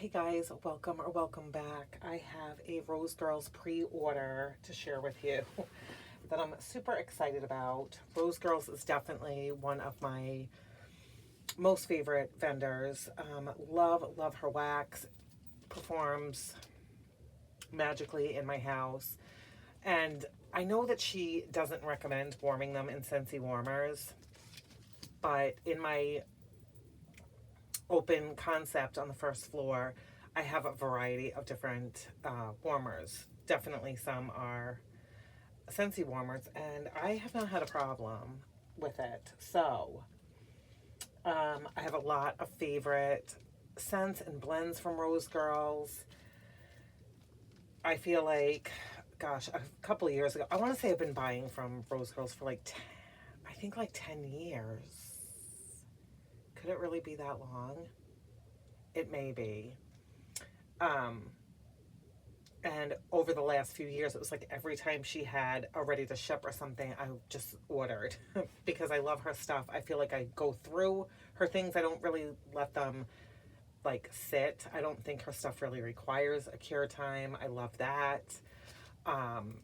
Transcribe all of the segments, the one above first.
Hey guys, welcome or welcome back. I have a Rosegirls pre-order to share with you that I'm super excited about. Rosegirls is definitely one of my most favorite vendors. Love her wax. Performs magically in my house. And I know that she doesn't recommend warming them in Scentsy warmers, but in my open concept on the first floor, I have a variety of different warmers. Definitely some are Scentsy warmers, and I have not had a problem with it. So, I have a lot of favorite scents and blends from Rose Girls. I feel like, gosh, a couple of years ago, I want to say I've been buying from Rose Girls for like 10, I think like 10 years. Could it really be that long? It may be. Um, and over the last few years, it was like every time she had a ready to ship or something, I just ordered because I love her stuff. I feel like I go through her things. I don't really let them like sit. I don't think her stuff really requires a cure time. I love that. Um,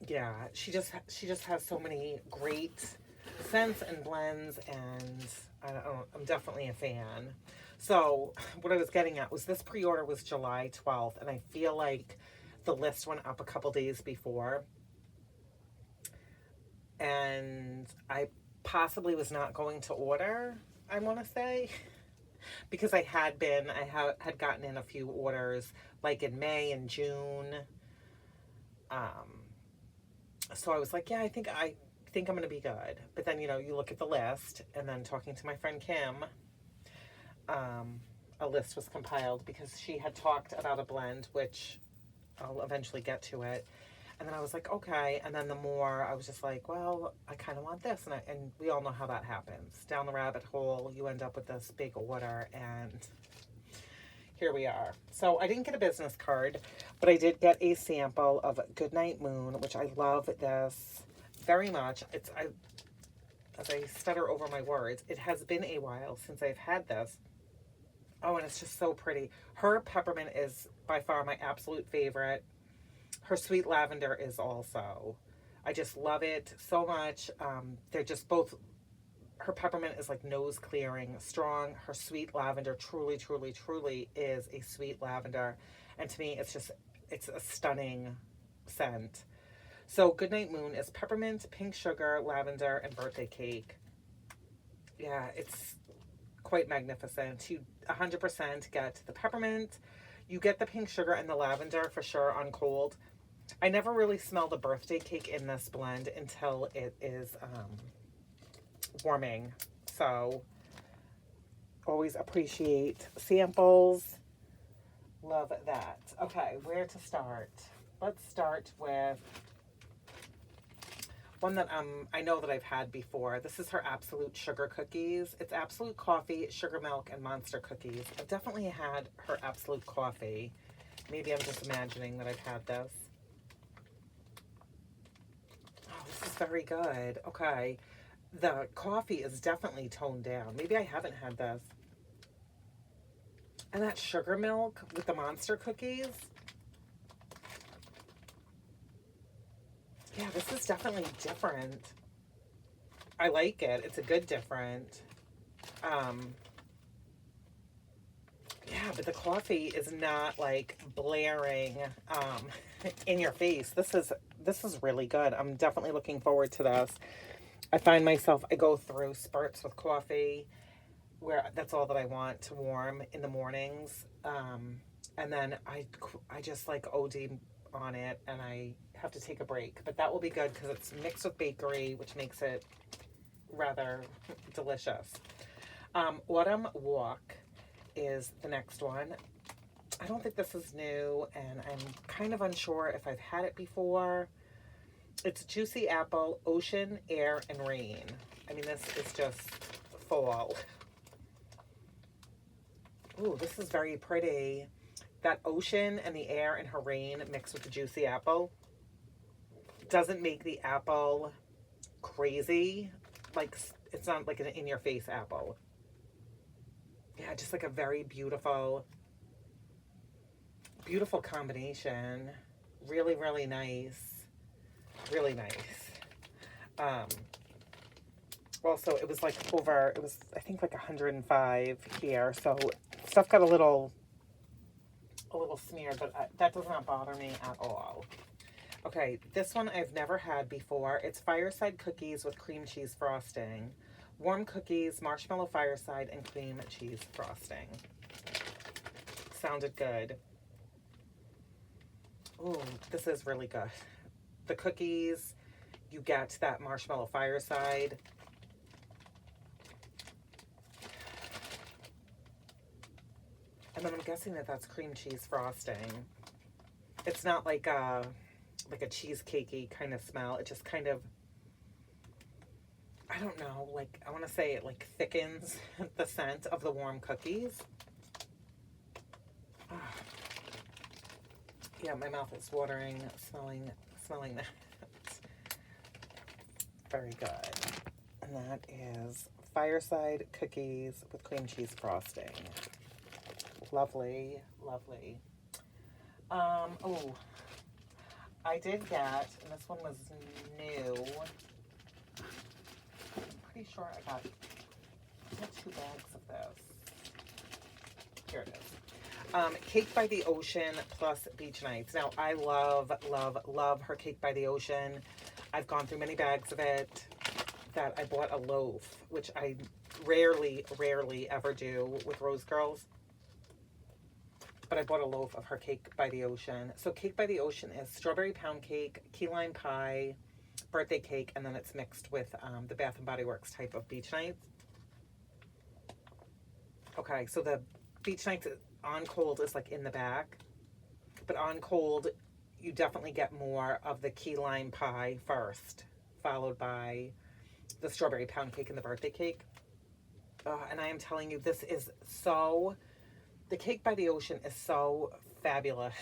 yeah, she just has so many great scents and blends, and I'm definitely a fan. So what I was getting at was this pre-order was July 12th, and I feel like the list went up a couple days before, and I possibly was not going to order, I want to say, because I had gotten in a few orders like in May and June. Um, so I was like, yeah, I think I'm gonna be good. But then you look at the list, and then talking to my friend Kim, um, a list was compiled because she had talked about a blend, which I'll eventually get to it. And then I was like, okay. And then the more I was just like, well, I kind of want this, and we all know how that happens. Down the rabbit hole, you end up with this big order, and here we are. So I didn't get a business card, but I did get a sample of Goodnight Moon, which I love this very much. As I stutter over my words, it has been a while since I've had this. Oh, and it's just so pretty. Her peppermint is by far my absolute favorite. Her sweet lavender is also. I just love it so much. They're just both. Her peppermint is like nose clearing, strong. Her sweet lavender truly, truly, truly is a sweet lavender. And to me, it's a stunning scent. So Goodnight Moon is peppermint, pink sugar, lavender, and birthday cake. Yeah, it's quite magnificent. You 100% get the peppermint. You get the pink sugar and the lavender for sure on cold. I never really smell the birthday cake in this blend until it is warming. So always appreciate samples. Love that. Okay, where to start? Let's start with one that I know that I've had before. This is her Absolute Sugar Cookies. It's Absolute Coffee, Sugar Milk, and Monster Cookies. I've definitely had her Absolute Coffee. Maybe I'm just imagining that I've had this. Oh, this is very good. Okay. The coffee is definitely toned down. Maybe I haven't had this. And that sugar milk with the monster cookies. Yeah, this is definitely different. I like it. It's a good different. Um, yeah, but the coffee is not like blaring in your face. This is really good. I'm definitely looking forward to this. I find myself, I go through spurts with coffee where that's all that I want to warm in the mornings. And then I just like OD on it, and I have to take a break. But that will be good because it's mixed with bakery, which makes it rather delicious. Autumn Walk is the next one. I don't think this is new, and I'm kind of unsure if I've had it before. It's Juicy Apple, Ocean, Air, and Rain. I mean, this is just fall. Ooh, this is very pretty. That ocean and the air and her rain mixed with the juicy apple doesn't make the apple crazy. Like, it's not like an in-your-face apple. Yeah, just like a very beautiful, beautiful combination. Really, really nice. Really nice. Also, it was like over, it was, I think like 105 here. So stuff got a little smeared, but that does not bother me at all. Okay, this one I've never had before. It's fireside cookies with cream cheese frosting. Warm cookies, marshmallow fireside, and cream cheese frosting. Sounded good. Ooh, this is really good. The cookies, you get that marshmallow fireside. And then I'm guessing that that's cream cheese frosting. It's not like a cheesecakey kind of smell. It just kind of, I don't know, like, I want to say it like thickens the scent of the warm cookies. Oh. Yeah, my mouth is watering, smelling that. Very good. And that is fireside cookies with cream cheese frosting. Lovely, lovely. Oh, I did get, and this one was new. I'm pretty sure I got 2 bags of this. Here it is. Cake by the Ocean plus Beach Nights. Now, I love, love, love her Cake by the Ocean. I've gone through many bags of it. That I bought a loaf, which I rarely ever do with Rosegirls. But I bought a loaf of her Cake by the Ocean. So Cake by the Ocean is strawberry pound cake, key lime pie, birthday cake, and then it's mixed with the Bath & Body Works type of Beach Nights. Okay, so the Beach Nights on cold is like in the back. But on cold, you definitely get more of the key lime pie first, followed by the strawberry pound cake and the birthday cake. And I am telling you, this is so... The Cake by the Ocean is so fabulous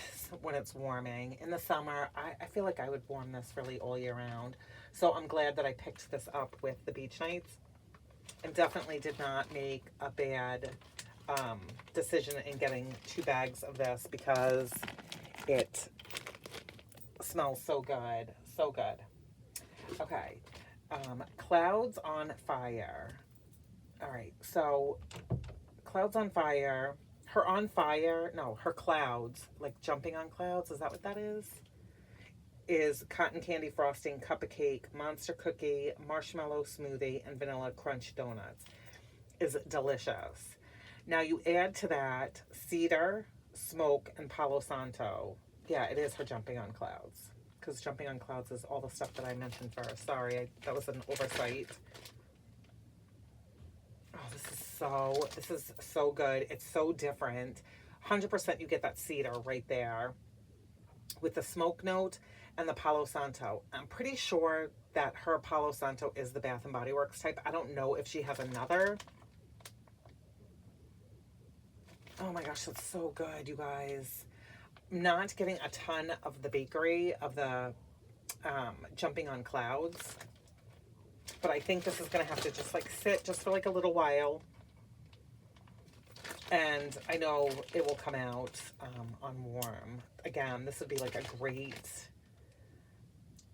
when it's warming. In the summer, I feel like I would warm this really all year round. So I'm glad that I picked this up with the Beach Nights. And definitely did not make a bad decision in getting 2 bags of this because it smells so good. So good. Okay. Clouds on Fire. All right. So Clouds on Fire... Her clouds, like jumping on clouds, is that what that is cotton candy frosting, cup of cake, monster cookie, marshmallow smoothie, and vanilla crunch donuts. Is delicious. Now you add to that cedar, smoke, and Palo Santo. Yeah, it is her jumping on clouds. Because jumping on clouds is all the stuff that I mentioned first. Sorry, that was an oversight. Oh, this is so good. It's so different. 100% you get that cedar right there with the smoke note and the Palo Santo. I'm pretty sure that her Palo Santo is the Bath & Body Works type. I don't know if she has another. Oh my gosh, that's so good, you guys. I'm not getting a ton of the bakery of the jumping on clouds. But I think this is going to have to just like sit just for like a little while. And I know it will come out on warm. Again, this would be like a great,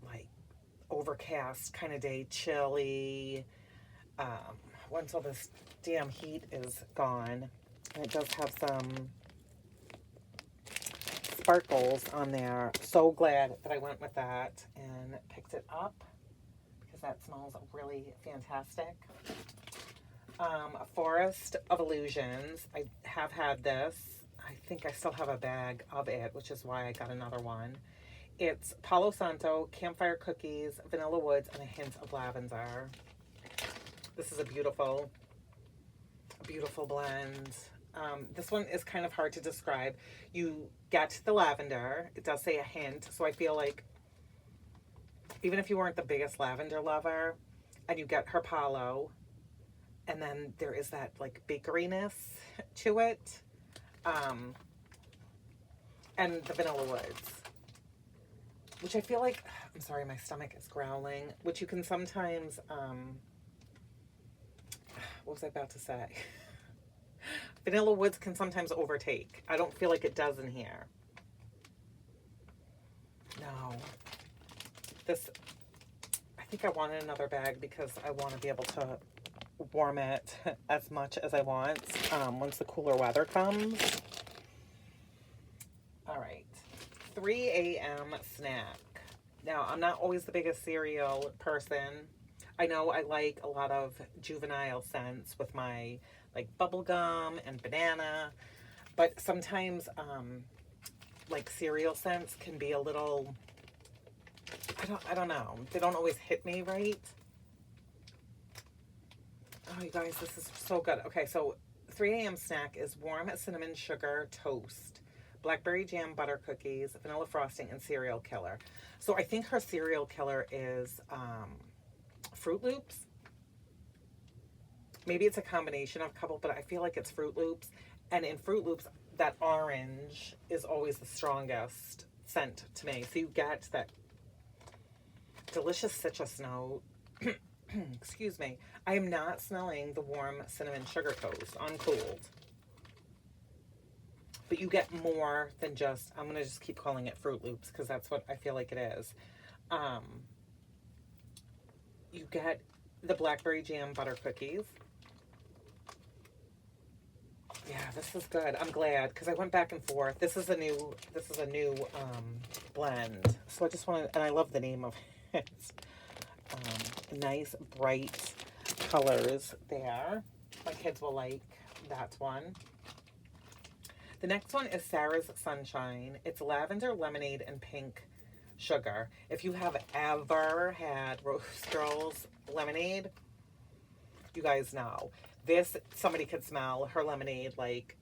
like, overcast kind of day, chilly. Once all this damn heat is gone. And it does have some sparkles on there. So glad that I went with that and picked it up. That smells really fantastic. Forest of Illusions. I have had this. I think I still have a bag of it, which is why I got another one. It's Palo Santo, campfire cookies, vanilla woods, and a hint of lavender. This is a beautiful blend. This one is kind of hard to describe. You get the lavender. It does say a hint, so I feel like even if you weren't the biggest lavender lover, and you get her Palo, and then there is that like bakeryness to it, and the vanilla woods, which I feel like, I'm sorry, my stomach is growling, which you can sometimes, what was I about to say? I Vanilla Woods can sometimes overtake. I don't feel like it does in here. No. This, I think I wanted another bag because I want to be able to warm it as much as I want once the cooler weather comes. All right. 3 a.m. snack. Now, I'm not always the biggest cereal person. I know I like a lot of juvenile scents with my like bubblegum and banana, but sometimes like cereal scents can be a little, I don't know. They don't always hit me right. Oh, you guys, this is so good. Okay, so 3 a.m. snack is warm cinnamon sugar toast, blackberry jam butter cookies, vanilla frosting, and cereal killer. So I think her cereal killer is Fruit Loops. Maybe it's a combination of a couple, but I feel like it's Fruit Loops. And in Fruit Loops, that orange is always the strongest scent to me. So you get that delicious citrus note. Excuse me. I am not smelling the warm cinnamon sugar toast uncooled. But you get more than just, I'm going to just keep calling it Fruit Loops because that's what I feel like it is. You get the blackberry jam butter cookies. Yeah, this is good. I'm glad because I went back and forth. This is a new blend. So I just want to, and I love the name of it. Nice bright colors there. My kids will like that one. The next one is Sarah's Sunshine. It's lavender, lemonade, and pink sugar. If you have ever had Rosegirls lemonade, you guys know. This, somebody could smell her lemonade like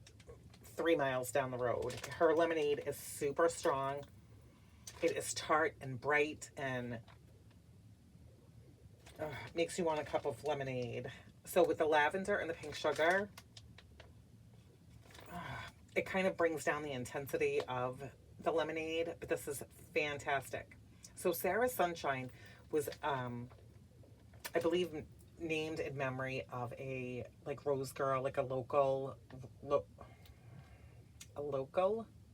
3 miles down the road. Her lemonade is super strong. It is tart and bright and makes you want a cup of lemonade. So with the lavender and the pink sugar, it kind of brings down the intensity of the lemonade, but this is fantastic. So Sarah's Sunshine was, I believe, named in memory of a like Rose Girl, like a local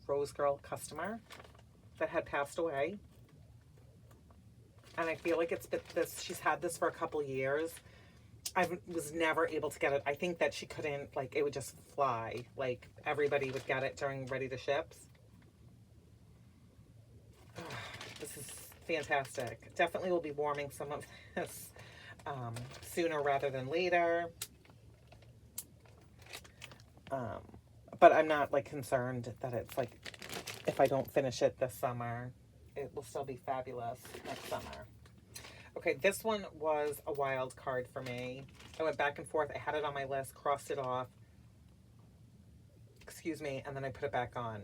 Rose Girl customer that had passed away. And I feel like it's been this, she's had this for a couple years. I was never able to get it. I think that she couldn't, like, it would just fly. Like, everybody would get it during ready to ships. Oh, this is fantastic. Definitely will be warming some of this sooner rather than later. But I'm not, like, concerned that it's, like, if I don't finish it this summer, it will still be fabulous next summer. Okay, this one was a wild card for me. I went back and forth. I had it on my list, crossed it off. Excuse me, and then I put it back on.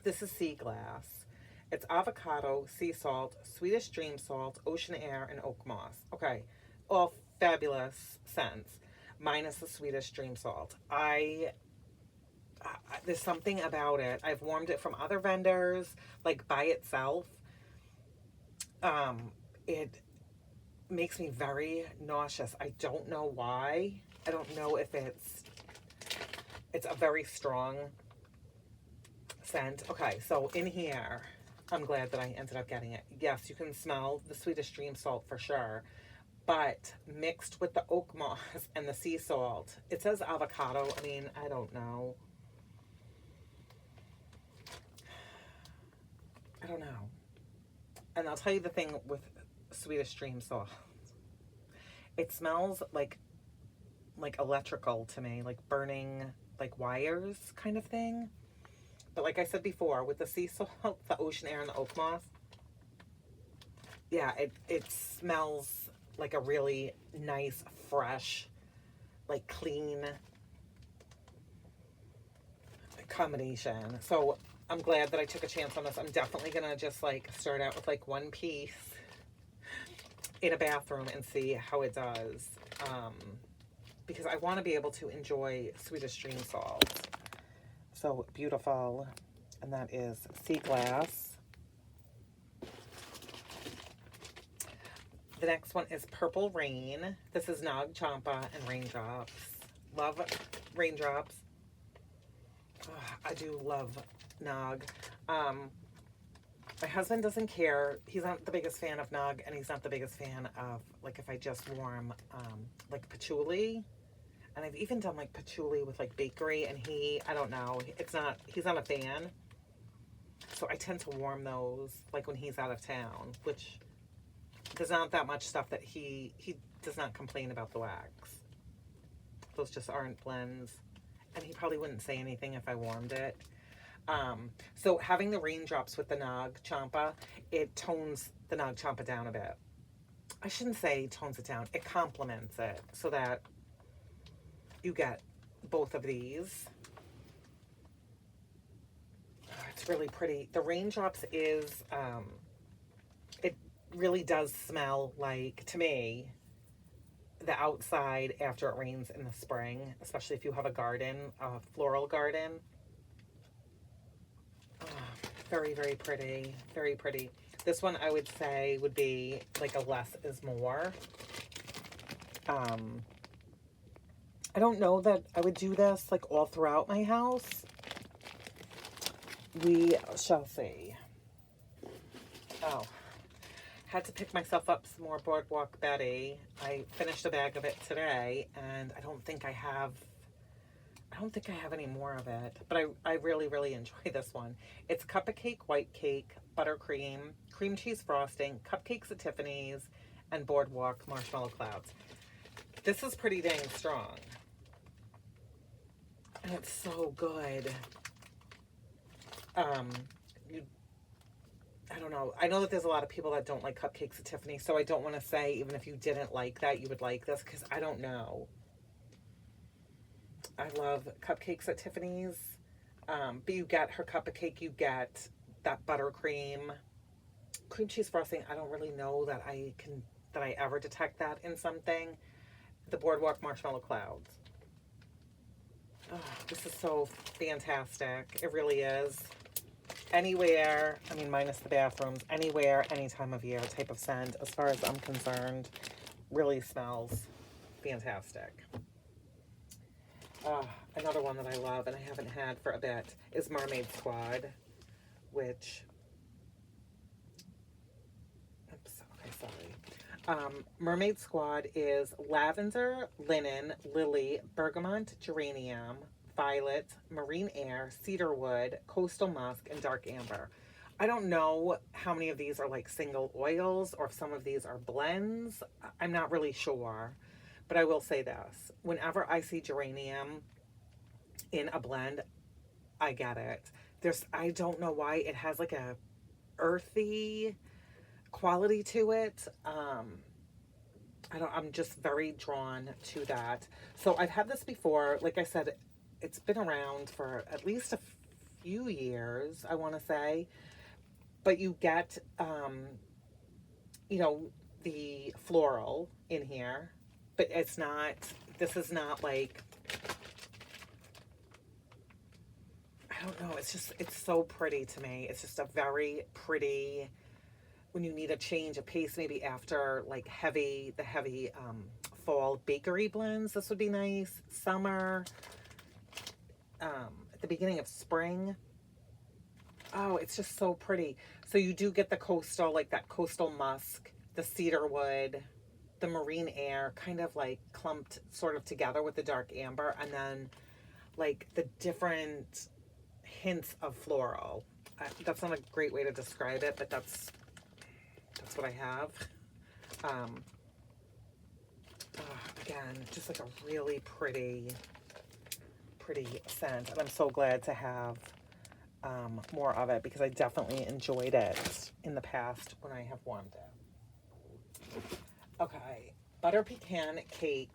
This is Sea Glass. It's avocado, sea salt, Swedish dream salt, ocean air, and oak moss. Okay, all fabulous scents, minus the Swedish dream salt. There's something about it. I've warmed it from other vendors, like by itself. It makes me very nauseous. I don't know why. I don't know if it's a very strong scent. Okay, so in here, I'm glad that I ended up getting it. Yes, you can smell the Swedish dream salt for sure, but mixed with the oak moss and the sea salt, it says avocado. I mean, I don't know. I don't know. And I'll tell you the thing with Swedish dream salt. It smells like electrical to me, like burning like wires kind of thing. But like I said before, with the sea salt, the ocean air, and the oak moss, yeah, it smells like a really nice, fresh, like clean combination. So I'm glad that I took a chance on this. I'm definitely gonna just like start out with like one piece in a bathroom and see how it does, because I want to be able to enjoy Swedish dream salt. So beautiful. And that is Sea Glass. The next one is Purple Rain. This is Nag Champa and Raindrops. Love raindrops. Oh, I do love Nog. My husband doesn't care. He's not the biggest fan of Nog, and he's not the biggest fan of, like, if I just warm, like, patchouli. And I've even done, like, patchouli with, like, bakery, and I don't know, he's not a fan. So I tend to warm those, like, when he's out of town, which there's not that much stuff that he does not complain about the wax. Those just aren't blends. And he probably wouldn't say anything if I warmed it. So having the raindrops with the Nog Champa, it tones the Nog Champa down a bit. I shouldn't say tones it down. It complements it so that you get both of these. Oh, it's really pretty. The raindrops is, it really does smell like, to me, the outside after it rains in the spring, especially if you have a garden, a floral garden. Oh, very, very pretty. Very pretty. This one I would say would be like a less is more. I don't know that I would do this like all throughout my house. We shall see. Oh, had to pick myself up some more Boardwalk Betty. I finished a bag of it today, and I don't think I have any more of it, but I really, really enjoy this one. It's cupcake, white cake, buttercream, cream cheese frosting, cupcakes at Tiffany's, and Boardwalk marshmallow clouds. This is pretty dang strong. And it's so good. I don't know. I know that there's a lot of people that don't like cupcakes at Tiffany, so I don't want to say even if you didn't like that, you would like this, because I don't know. I love cupcakes at Tiffany's. But you get her cupcake, you get that buttercream. Cream cheese frosting, I don't really know that I ever detect that in something. The Boardwalk marshmallow clouds. Oh, this is so fantastic. It really is. Anywhere, I mean, minus the bathrooms, anywhere, any time of year type of scent, as far as I'm concerned, really smells fantastic. Another one that I love and I haven't had for a bit is Mermaid Squad, which, oops, okay, sorry. Mermaid Squad is lavender, linen, lily, bergamot, geranium, violet, marine air, cedarwood, coastal musk, and dark amber. I don't know how many of these are like single oils or if some of these are blends. I'm not really sure, but I will say this. Whenever I see geranium in a blend, I get it. I don't know why it has like a earthy quality to it. I'm just very drawn to that. So I've had this before. Like I said, it's been around for at least a few years, I want to say. But you get, the floral in here. But this is not like, I don't know. It's so pretty to me. It's just a very pretty, when you need a change of pace, maybe after like the heavy fall bakery blends, this would be nice. Summer, at the beginning of spring. Oh, it's just so pretty. So you do get the coastal, like that coastal musk, the cedarwood, the marine air, kind of like clumped sort of together with the dark amber, and then like the different hints of floral. That's not a great way to describe it, but that's what I have. Again, just like a really pretty scent, and I'm so glad to have more of it because I definitely enjoyed it in the past when I have warmed it. Okay, butter pecan cake.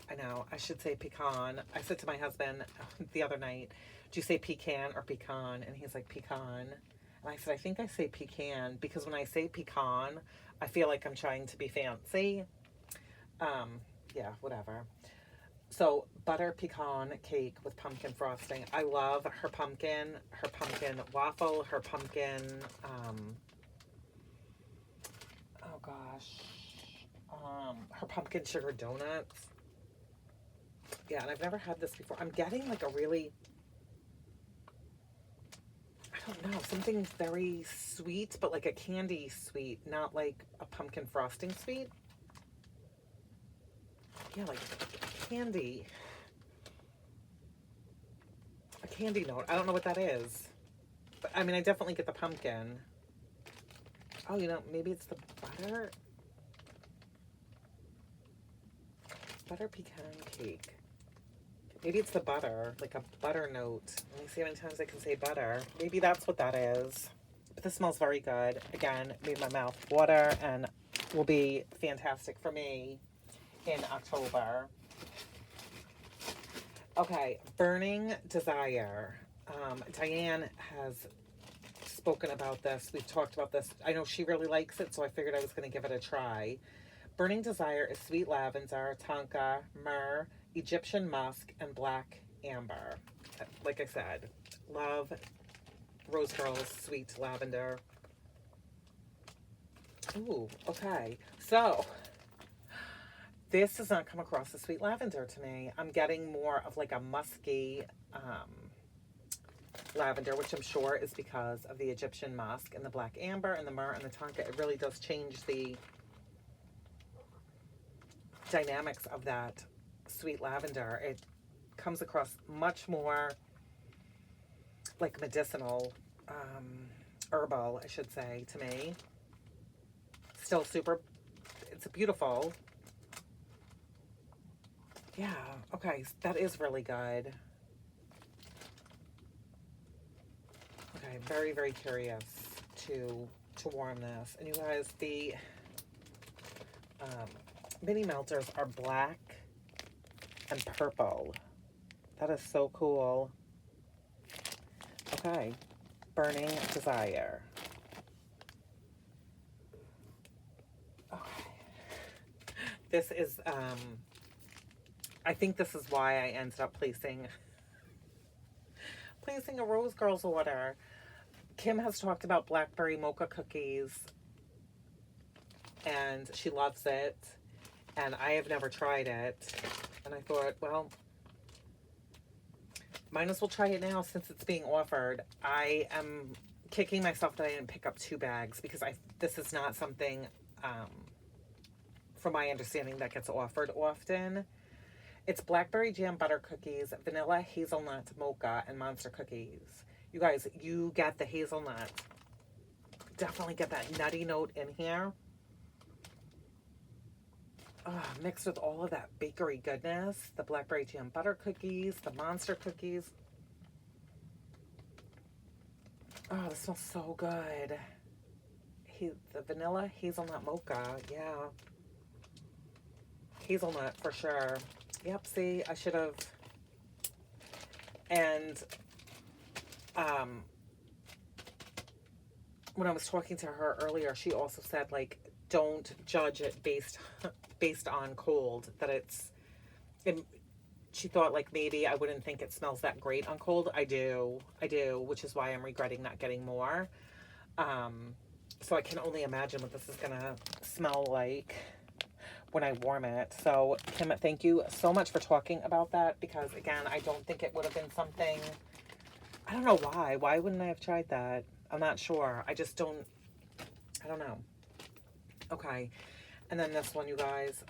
I know, I should say pecan. I said to my husband the other night, do you say pecan or pecan? And he's like, pecan. And I said, I think I say pecan because when I say pecan, I feel like I'm trying to be fancy. Yeah, whatever. So butter pecan cake with pumpkin frosting. I love her pumpkin waffle, her pumpkin, oh gosh, her pumpkin sugar donuts. Yeah, and I've never had this before. I'm getting like a really, I don't know, something very sweet, but like a candy sweet, not like a pumpkin frosting sweet. Yeah, like a candy. A candy note. I don't know what that is. But I mean, I definitely get the pumpkin. Oh, you know, maybe it's the butter. Butter pecan cake. Maybe it's the butter, like a butter note. Let me see how many times I can say butter. Maybe that's what that is. But this smells very good. Again, made my mouth water and will be fantastic for me in October. Okay, Burning Desire. Diane has spoken about this. We've talked about this. I know she really likes it, so I figured I was going to give it a try. Burning Desire is sweet lavender, tonka, myrrh, Egyptian musk, and black amber. Like I said, love Rosegirls sweet lavender. Ooh, okay. So, this does not come across as sweet lavender to me. I'm getting more of like a musky lavender, which I'm sure is because of the Egyptian musk and the black amber and the myrrh and the tonka. It really does change the dynamics of that sweet lavender. It comes across much more like medicinal, herbal, I should say, to me. Still super, it's beautiful. Yeah, okay, that is really good. Okay, very, very curious to warm this. And you guys, the mini melters are black and purple. That is so cool. Okay, Burning Desire. Okay. This is, I think this is why I ended up placing a Rosegirls order. Kim has talked about blackberry mocha cookies, and she loves it, and I have never tried it. And I thought, well, might as well try it now since it's being offered. I am kicking myself that I didn't pick up 2 bags because this is not something, from my understanding, that gets offered often. It's blackberry jam butter cookies, vanilla hazelnut mocha, and monster cookies. You guys, you get the hazelnut. Definitely get that nutty note in here. Mixed with all of that bakery goodness. The blackberry jam butter cookies, the monster cookies. Oh, this smells so good. The vanilla hazelnut mocha, yeah. Hazelnut for sure. Yep, see, I should have. And when I was talking to her earlier, she also said, like, don't judge it based on cold. She thought, like, maybe I wouldn't think it smells that great on cold. I do, which is why I'm regretting not getting more. So I can only imagine what this is gonna smell like when I warm it. So, Kim, thank you so much for talking about that, because again, I don't think it would have been something, I don't know why. Why wouldn't I have tried that? I'm not sure. I don't know. Okay. And then this one, you guys.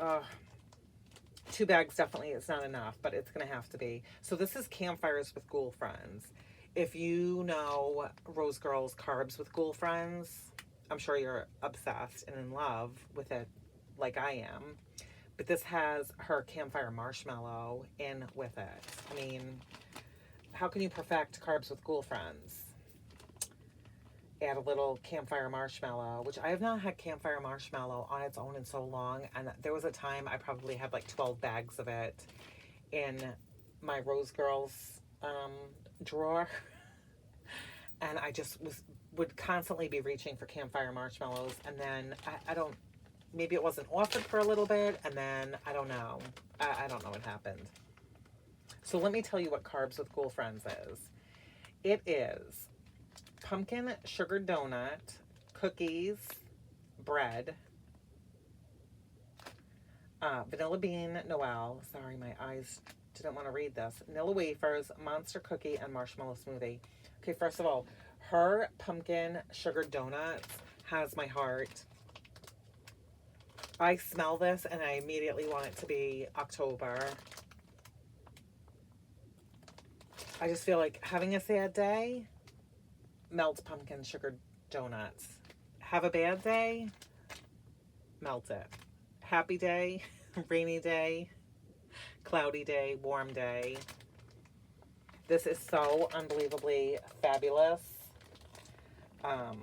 2 bags definitely is not enough, but it's going to have to be. So this is Campfires with Ghoul Friends. If you know Rosegirls Carbs with Ghoul Friends, I'm sure you're obsessed and in love with it like I am. But this has her campfire marshmallow in with it. I mean, how can you perfect Carbs with Ghoul Friends? Add a little campfire marshmallow, which I have not had campfire marshmallow on its own in so long. And there was a time I probably had like 12 bags of it in my Rosegirls drawer. And I just would constantly be reaching for campfire marshmallows. And then I don't, maybe it wasn't offered for a little bit. And then I don't know. I don't know what happened. So let me tell you what Carbs with Ghoul Friends is. It is pumpkin sugar donut, cookies, bread, vanilla bean Noel. Sorry, my eyes didn't want to read this. Vanilla wafers, monster cookie, and marshmallow smoothie. Okay, first of all, her pumpkin sugar donuts has my heart. I smell this and I immediately want it to be October. I just feel like having a sad day, melt pumpkin sugar donuts. Have a bad day, melt it. Happy day, rainy day, cloudy day, warm day. This is so unbelievably fabulous. I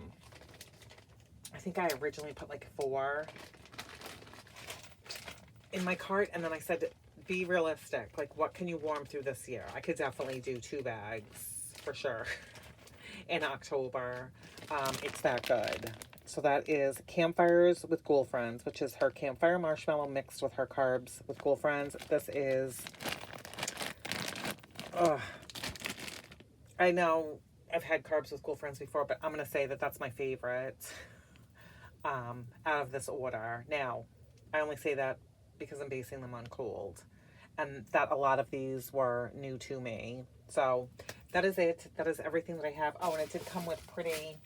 think I originally put like 4 in my cart, and then I said, be realistic. Like, what can you warm through this year? I could definitely do 2 bags for sure in October. It's that good. So that is Campfires with Ghoul Friends, which is her campfire marshmallow mixed with her carbs with Ghoul Friends. This is, I know I've had carbs with Ghoul Friends before, but I'm going to say that that's my favorite out of this order. Now, I only say that because I'm basing them on cold, and that a lot of these were new to me. So that is it. That is everything that I have. Oh, and it did come with pretty,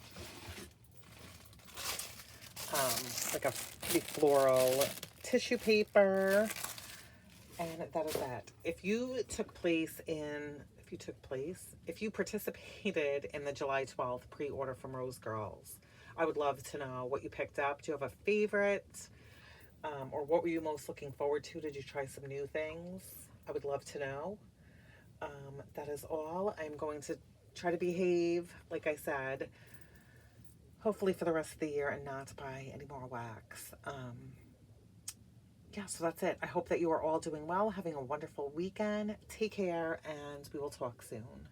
like a pretty floral tissue paper. And that is that. If you participated in the July 12th pre-order from Rosegirls, I would love to know what you picked up. Do you have a favorite? Or what were you most looking forward to? Did you try some new things? I would love to know. That is all. I'm going to try to behave, like I said, hopefully for the rest of the year and not buy any more wax. Yeah, so that's it. I hope that you are all doing well, having a wonderful weekend. Take care, and we will talk soon.